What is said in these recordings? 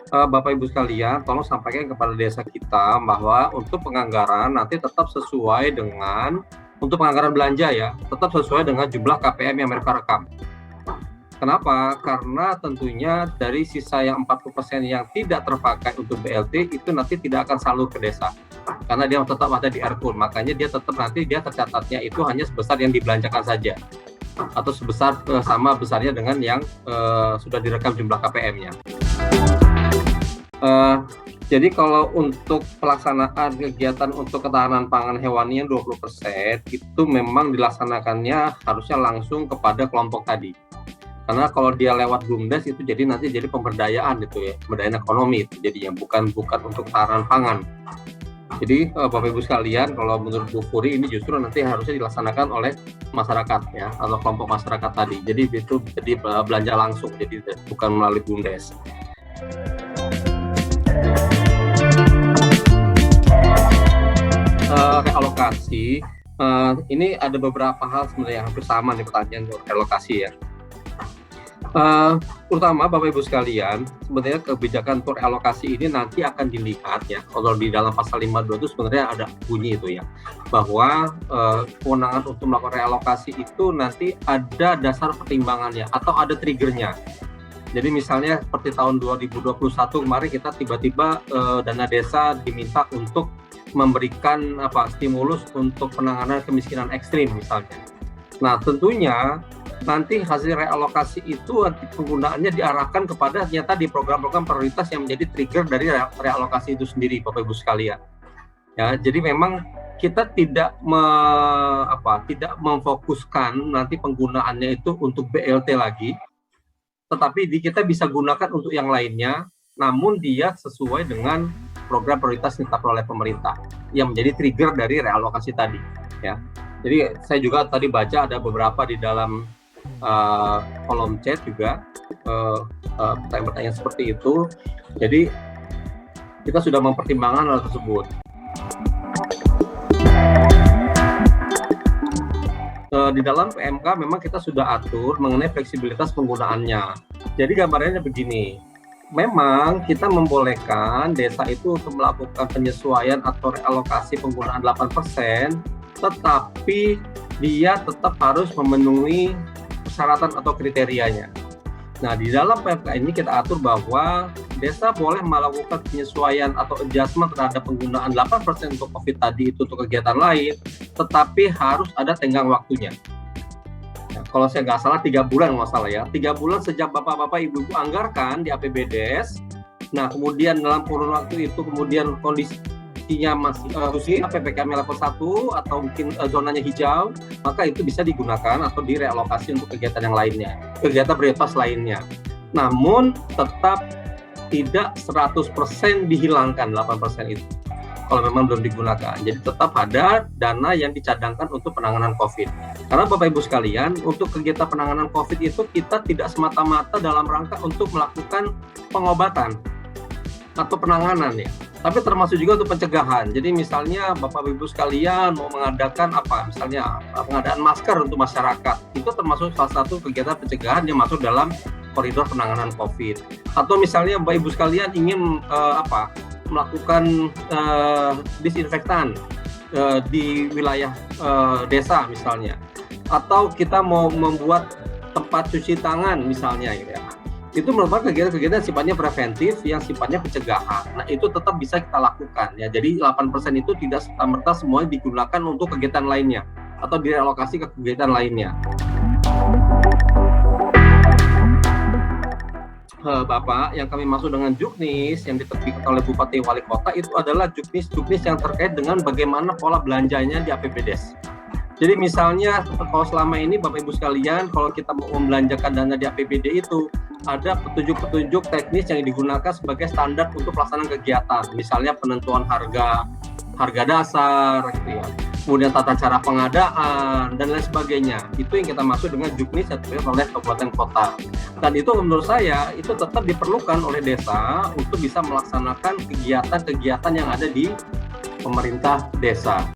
Bapak Ibu sekalian, tolong sampaikan kepada desa kita bahwa untuk penganggaran nanti tetap sesuai dengan untuk penganggaran belanja ya, tetap sesuai dengan jumlah KPM yang mereka rekam. Kenapa? Karena tentunya dari sisa yang 40% yang tidak terpakai untuk BLT itu nanti tidak akan salur ke desa. Karena dia tetap ada di RKUN, makanya dia tetap nanti dia tercatatnya itu hanya sebesar yang dibelanjakan saja. Atau sebesar sama besarnya dengan yang sudah direkam jumlah KPM-nya. Jadi kalau untuk pelaksanaan kegiatan untuk ketahanan pangan hewani yang 20% itu memang dilaksanakannya harusnya langsung kepada kelompok tadi. Karena kalau dia lewat BUMDes itu jadi nanti jadi pemberdayaan gitu ya, pemberdayaan ekonomi itu jadinya bukan untuk ketahanan pangan. Jadi Bapak Ibu sekalian, kalau menurut Bu Furi ini justru nanti harusnya dilaksanakan oleh masyarakat ya atau kelompok masyarakat tadi. Jadi itu jadi belanja langsung, jadi bukan melalui BUMDes. Realokasi ini ada beberapa hal sebenarnya yang hampir sama nih pertanyaan realokasi ya. Terutama Bapak Ibu sekalian, sebenarnya kebijakan untuk realokasi ini nanti akan dilihat ya. Kalau di dalam pasal 52 itu sebenarnya ada bunyi itu ya, bahwa kewenangan untuk melakukan realokasi itu nanti ada dasar pertimbangannya atau ada triggernya. Jadi misalnya seperti tahun 2021 kemarin kita tiba-tiba dana desa diminta untuk memberikan stimulus untuk penanganan kemiskinan ekstrim misalnya. Nah tentunya nanti hasil realokasi itu penggunaannya diarahkan kepada ternyata di program-program prioritas yang menjadi trigger dari realokasi itu sendiri, Bapak Ibu sekalian. Ya, jadi memang kita tidak memfokuskan nanti penggunaannya itu untuk BLT lagi, tetapi kita bisa gunakan untuk yang lainnya, namun dia sesuai dengan program prioritas yang ditetapkan oleh pemerintah yang menjadi trigger dari realokasi tadi. Ya, jadi saya juga tadi baca ada beberapa di dalam kolom chat juga pertanyaan-pertanyaan seperti itu. Jadi kita sudah mempertimbangkan hal tersebut. Di dalam PMK memang kita sudah atur mengenai fleksibilitas penggunaannya. Jadi gambarannya begini, memang kita membolehkan desa itu untuk melakukan penyesuaian atau realokasi penggunaan 8%, tetapi dia tetap harus memenuhi persyaratan atau kriterianya. Nah, di dalam PMK ini kita atur bahwa desa boleh melakukan penyesuaian atau adjustment terhadap penggunaan 8% untuk COVID tadi itu untuk kegiatan lain, tetapi harus ada tenggang waktunya. Nah, kalau saya nggak salah 3 bulan masalah ya, 3 bulan sejak Bapak-Bapak Ibu-Ibu anggarkan di APBDes, nah kemudian dalam kurun waktu itu kemudian kondisinya masih PPKM level 1 atau mungkin zonanya hijau, maka itu bisa digunakan atau direalokasi untuk kegiatan yang lainnya, kegiatan prioritas lainnya. Namun tetap tidak 100% dihilangkan 8% itu kalau memang belum digunakan. Jadi tetap ada dana yang dicadangkan untuk penanganan COVID. Karena Bapak Ibu sekalian, untuk kegiatan penanganan COVID itu kita tidak semata-mata dalam rangka untuk melakukan pengobatan atau penanganan ya, tapi termasuk juga untuk pencegahan. Jadi misalnya Bapak Ibu sekalian mau mengadakan misalnya pengadaan masker untuk masyarakat, itu termasuk salah satu kegiatan pencegahan yang masuk dalam koridor penanganan COVID. Atau misalnya Bapak Ibu sekalian ingin melakukan disinfektan di wilayah desa misalnya, atau kita mau membuat tempat cuci tangan misalnya ya, itu merupakan kegiatan-kegiatan sifatnya preventif yang sifatnya pencegahan. Nah itu tetap bisa kita lakukan ya. Jadi 8% itu tidak serta-merta semuanya digunakan untuk kegiatan lainnya atau direlokasi ke kegiatan lainnya. Bapak, yang kami maksud dengan juknis yang diterbitkan oleh Bupati Wali Kota itu adalah juknis yang terkait dengan bagaimana pola belanjanya di APBDes. Jadi misalnya kalau selama ini Bapak Ibu sekalian, kalau kita mau membelanjakan dana di APBD itu ada petunjuk-petunjuk teknis yang digunakan sebagai standar untuk pelaksanaan kegiatan. Misalnya penentuan harga dasar gitu ya. Kemudian tata cara pengadaan dan lain sebagainya. Itu yang kita maksud dengan juknis yang diberikan oleh kabupaten kota. Dan itu menurut saya itu tetap diperlukan oleh desa untuk bisa melaksanakan kegiatan-kegiatan yang ada di pemerintah desa.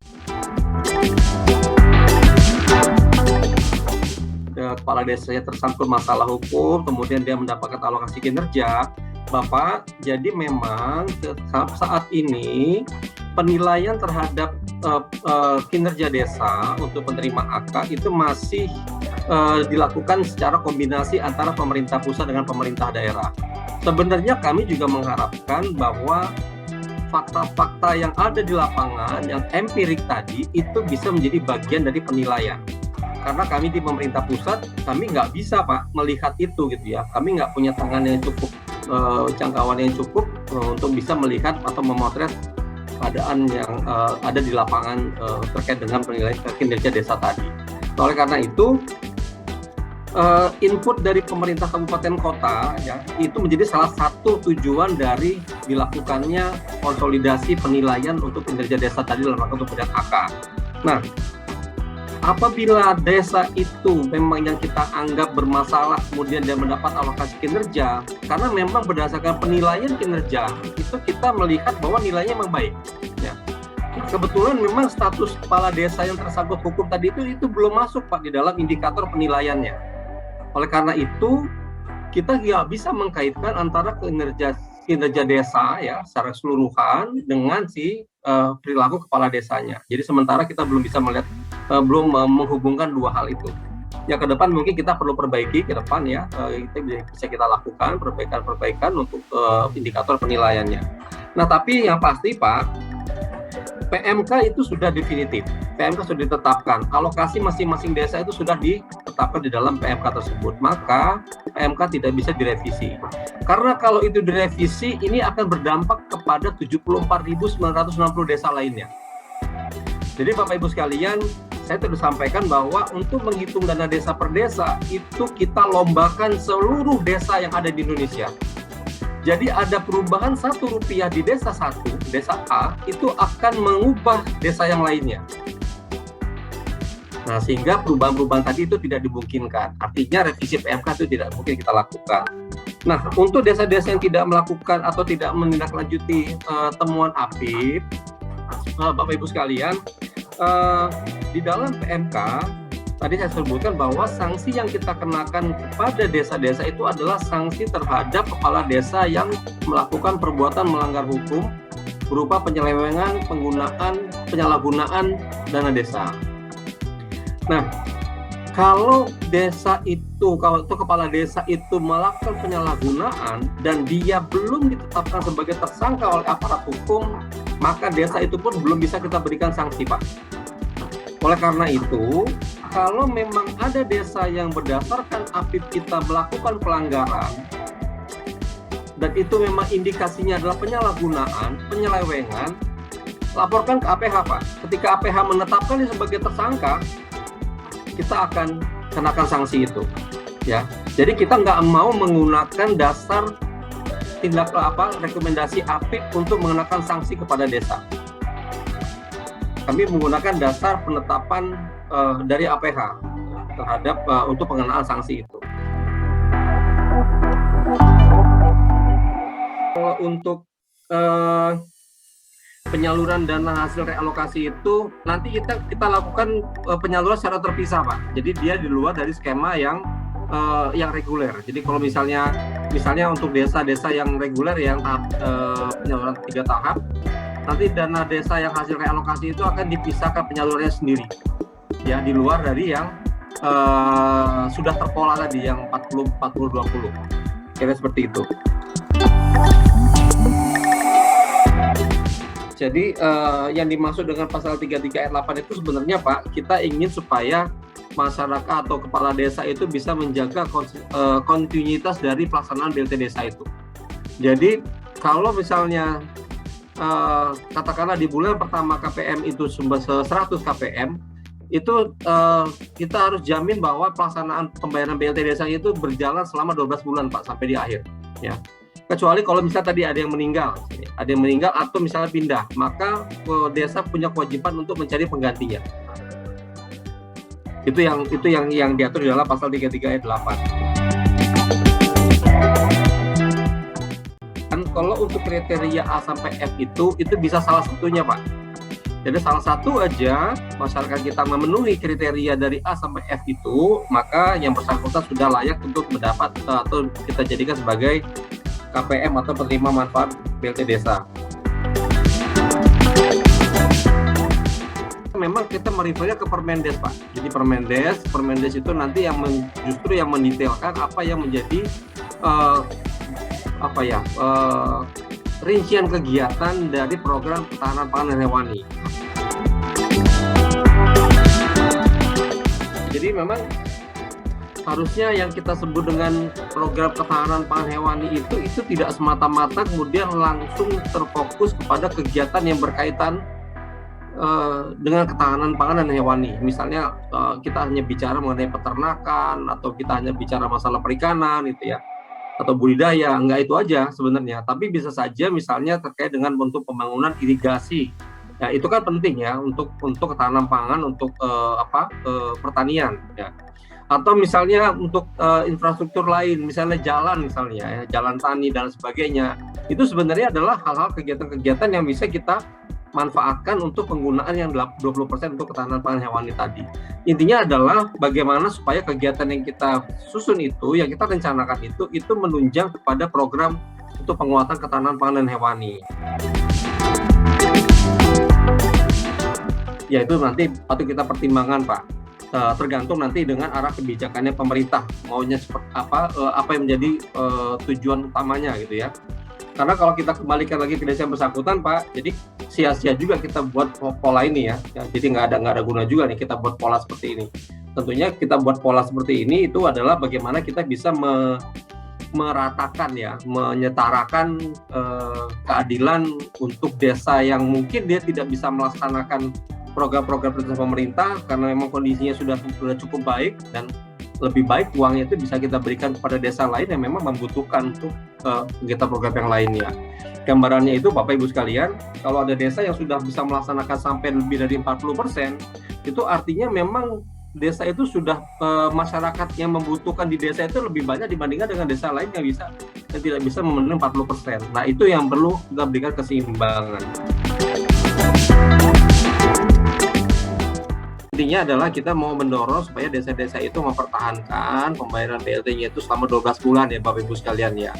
Kepala desanya tersangkut masalah hukum, kemudian dia mendapatkan alokasi kinerja, Bapak, jadi memang saat ini penilaian terhadap kinerja desa untuk penerima AK itu masih dilakukan secara kombinasi antara pemerintah pusat dengan pemerintah daerah. Sebenarnya kami juga mengharapkan bahwa fakta-fakta yang ada di lapangan, yang empirik tadi, itu bisa menjadi bagian dari penilaian. Karena kami di pemerintah pusat, kami nggak bisa Pak melihat itu gitu ya. Kami nggak punya tangan yang cukup, jangkauan yang cukup untuk bisa melihat atau memotret keadaan yang ada di lapangan terkait dengan penilaian kinerja desa tadi. Oleh karena itu, input dari pemerintah kabupaten kota ya itu menjadi salah satu tujuan dari dilakukannya konsolidasi penilaian untuk kinerja desa tadi dalam rangka untuk pencarian AK. Nah, apabila desa itu memang yang kita anggap bermasalah kemudian dia mendapat alokasi kinerja, karena memang berdasarkan penilaian kinerja itu kita melihat bahwa nilainya memang baik ya. Kebetulan memang status kepala desa yang tersangkut hukum tadi itu belum masuk Pak di dalam indikator penilaiannya. Oleh karena itu kita nggak bisa mengkaitkan antara kinerja desa ya secara keseluruhan dengan perilaku kepala desanya. Jadi sementara kita belum bisa melihat, belum menghubungkan dua hal itu. Ya ke depan mungkin kita perlu perbaiki ke depan ya, itu bisa kita lakukan perbaikan untuk indikator penilaiannya. Nah tapi yang pasti Pak, PMK itu sudah definitif, PMK sudah ditetapkan, alokasi masing-masing desa itu sudah ditetapkan di dalam PMK tersebut, maka PMK tidak bisa direvisi. Karena kalau itu direvisi, ini akan berdampak kepada 74.960 desa lainnya. Jadi Bapak Ibu sekalian, saya sudah sampaikan bahwa untuk menghitung dana desa per desa, itu kita lombakan seluruh desa yang ada di Indonesia. Jadi ada perubahan Rp1 di desa 1, desa A, itu akan mengubah desa yang lainnya. Nah, sehingga perubahan-perubahan tadi itu tidak dimungkinkan. Artinya revisi PMK itu tidak mungkin kita lakukan. Nah, untuk desa-desa yang tidak melakukan atau tidak menindaklanjuti temuan APIP, Bapak Ibu sekalian, di dalam PMK, tadi saya sebutkan bahwa sanksi yang kita kenakan kepada desa-desa itu adalah sanksi terhadap kepala desa yang melakukan perbuatan melanggar hukum berupa penyelewengan, penyalahgunaan dana desa. Nah, kalau kepala desa itu melakukan penyalahgunaan dan dia belum ditetapkan sebagai tersangka oleh aparat hukum, maka desa itu pun belum bisa kita berikan sanksi, Pak. Oleh karena itu, kalau memang ada desa yang berdasarkan APIP kita melakukan pelanggaran, dan itu memang indikasinya adalah penyalahgunaan, penyelewengan, laporkan ke APH, Pak. Ketika APH menetapkan dia sebagai tersangka, kita akan kenakan sanksi itu. Ya, jadi kita nggak mau menggunakan dasar rekomendasi APIP untuk mengenakan sanksi kepada desa. Kami menggunakan dasar penetapan dari APH terhadap untuk pengenaan sanksi itu. Kalau untuk penyaluran dana hasil realokasi itu nanti kita lakukan penyaluran secara terpisah, Pak. Jadi dia di luar dari skema yang reguler. Jadi kalau misalnya untuk desa-desa yang reguler yang penyaluran 3 tahap, nanti dana desa yang hasil realokasi itu akan dipisahkan penyalurannya sendiri. Ya, di luar dari yang sudah terpola tadi yang 40-40-20. Kira seperti itu. Jadi yang dimaksud dengan pasal 33 ayat 8 itu sebenarnya Pak, kita ingin supaya masyarakat atau kepala desa itu bisa menjaga kontinuitas dari pelaksanaan BLT desa itu. Jadi kalau misalnya katakanlah di bulan pertama KPM itu 100 KPM, itu kita harus jamin bahwa pelaksanaan pembayaran BLT desa itu berjalan selama 12 bulan Pak sampai di akhir ya. Kecuali kalau misalnya tadi ada yang meninggal atau misalnya pindah, maka desa punya kewajiban untuk mencari penggantinya. Itu yang diatur di dalam pasal 33 ayat 8. Dan kalau untuk kriteria A sampai F itu bisa salah satunya, Pak. Jadi salah satu aja masyarakat kita memenuhi kriteria dari A sampai F itu, maka yang bersangkutan sudah layak untuk mendapat atau kita jadikan sebagai KPM atau penerima manfaat BLT Desa. Memang kita merefernya ke Permendes, Pak. Jadi Permendes itu nanti yang justru yang mendetailkan apa yang menjadi rincian kegiatan dari program ketahanan pangan dan hewani. Jadi memang harusnya yang kita sebut dengan program ketahanan pangan hewani itu tidak semata-mata kemudian langsung terfokus kepada kegiatan yang berkaitan dengan ketahanan pangan dan hewani. Misalnya kita hanya bicara mengenai peternakan atau kita hanya bicara masalah perikanan gitu ya, atau budidaya, enggak itu aja sebenarnya. Tapi bisa saja misalnya terkait dengan bentuk pembangunan irigasi. Ya, itu kan penting ya untuk ketahanan pangan, untuk pertanian ya. Atau misalnya untuk infrastruktur lain, misalnya jalan misalnya ya, jalan tani dan sebagainya. Itu sebenarnya adalah hal-hal kegiatan-kegiatan yang bisa kita manfaatkan untuk penggunaan yang 20% untuk ketahanan pangan hewani tadi. Intinya adalah bagaimana supaya kegiatan yang kita susun itu, yang kita rencanakan itu menunjang kepada program untuk penguatan ketahanan pangan dan hewani. Ya itu nanti patut kita pertimbangkan, Pak. Tergantung nanti dengan arah kebijakannya pemerintah, maunya seperti apa yang menjadi tujuan utamanya gitu ya. Karena kalau kita kembalikan lagi ke desa yang bersangkutan, Pak, jadi sia-sia juga kita buat pola ini ya. Jadi nggak ada guna juga nih kita buat pola seperti ini. Tentunya kita buat pola seperti ini itu adalah bagaimana kita bisa meratakan ya, menyetarakan keadilan untuk desa yang mungkin dia tidak bisa melaksanakan program-program prioritas pemerintah karena memang kondisinya sudah cukup baik, dan lebih baik uangnya itu bisa kita berikan kepada desa lain yang memang membutuhkan untuk kegiatan program yang lainnya. Gambarannya itu Bapak Ibu sekalian, kalau ada desa yang sudah bisa melaksanakan sampai lebih dari 40%, itu artinya memang desa itu sudah masyarakat yang membutuhkan di desa itu lebih banyak dibandingkan dengan desa lain yang tidak bisa memenuhi 40%. Nah, itu yang perlu kita berikan keseimbangan. Intinya adalah kita mau mendorong supaya desa-desa itu mempertahankan pembayaran BLT-nya itu selama 12 bulan ya Bapak Ibu sekalian ya.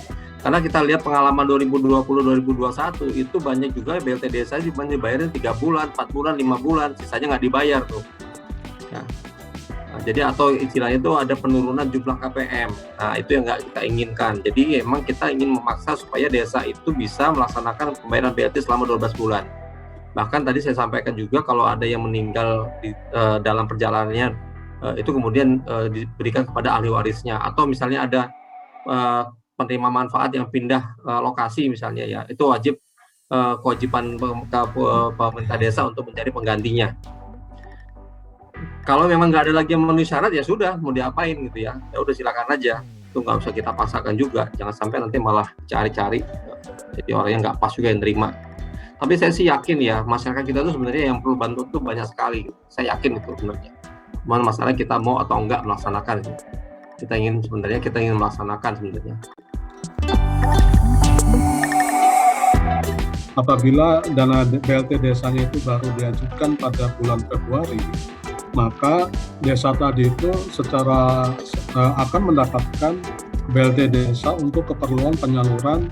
Karena kita lihat pengalaman 2020-2021 itu banyak juga BLT desa dibayarin 3 bulan, 4 bulan, 5 bulan, sisanya nggak dibayar tuh. Ya. Nah, jadi atau istilahnya itu ada penurunan jumlah KPM. Nah, itu yang nggak kita inginkan. Jadi memang kita ingin memaksa supaya desa itu bisa melaksanakan pembayaran BLT selama 12 bulan. Bahkan tadi saya sampaikan juga kalau ada yang meninggal dalam perjalanannya itu kemudian diberikan kepada ahli warisnya, atau misalnya ada penerima manfaat yang pindah lokasi misalnya ya, itu wajib kewajiban pemerintah desa untuk mencari penggantinya. Kalau memang nggak ada lagi yang memenuhi syarat ya sudah, mau diapain gitu ya, ya udah silakan aja, itu nggak usah kita paksakan juga, jangan sampai nanti malah cari-cari jadi orang yang nggak pas juga yang terima. Tapi saya sih yakin ya, masyarakat kita tuh sebenarnya yang perlu bantu tuh banyak sekali. Saya yakin itu sebenarnya. Cuman masalah kita mau atau enggak melaksanakan. Kita ingin melaksanakan sebenarnya. Apabila dana BLT desanya itu baru diajukan pada bulan Februari, maka desa tadi itu secara akan mendapatkan BLT desa untuk keperluan penyaluran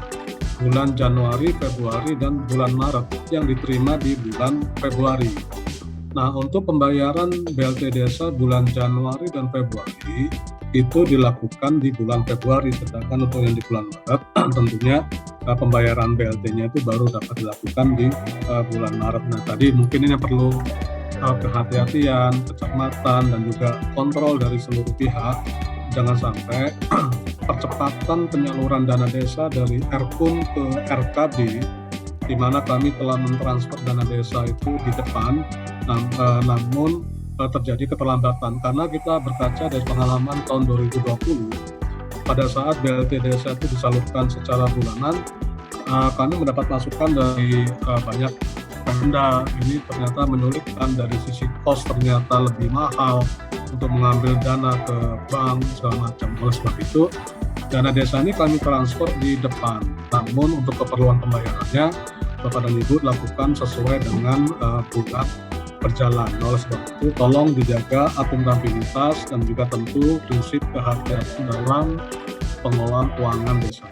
bulan Januari, Februari, dan bulan Maret yang diterima di bulan Februari. Nah, untuk pembayaran BLT desa bulan Januari dan Februari itu dilakukan di bulan Februari, sedangkan untuk yang di bulan Maret tentunya pembayaran BLT-nya itu baru dapat dilakukan di bulan Maret. Nah, tadi mungkin ini perlu kehati-hatian, kecermatan, dan juga kontrol dari seluruh pihak. Jangan sampai percepatan penyaluran dana desa dari RKUN ke RKD, di mana kami telah mentransfer dana desa itu di depan, namun terjadi keterlambatan karena kita berkaca dari pengalaman tahun 2020 pada saat BLT desa itu disalurkan secara bulanan. Kami mendapat masukan dari banyak Pemda, ini ternyata menyulitkan dari sisi kos, ternyata lebih mahal untuk mengambil dana ke bank segala macam. Oleh sebab itu dana desa ini kami transfer di depan, namun untuk keperluan pembayarannya Bapak dan Ibu lakukan sesuai dengan bulan berjalan. Oleh sebab itu tolong dijaga akuntabilitas dan juga tentu prinsip kehati-hatian dalam pengelolaan keuangan desa.